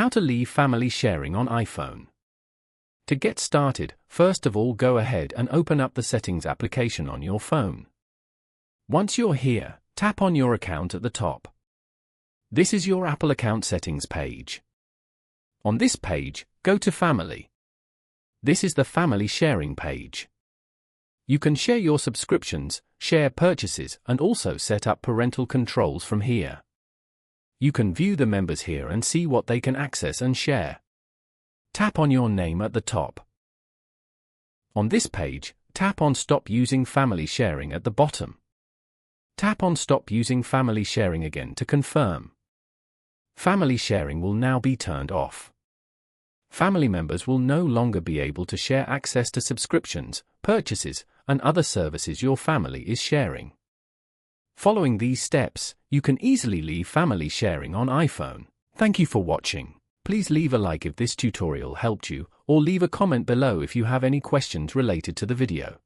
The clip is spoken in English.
How to leave family sharing on iPhone. To get started, first of all go ahead and open up the Settings application on your phone. Once you're here, tap on your account at the top. This is your Apple account settings page. On this page, go to Family. This is the family sharing page. You can share your subscriptions, share purchases, and also set up parental controls from here. You can view the members here and see what they can access and share. Tap on your name at the top. On this page, tap on Stop using family sharing at the bottom. Tap on Stop using family sharing again to confirm. Family sharing will now be turned off. Family members will no longer be able to share access to subscriptions, purchases, and other services your family is sharing. Following these steps, you can easily leave family sharing on iPhone. Thank you for watching. Please leave a like if this tutorial helped you, or leave a comment below if you have any questions related to the video.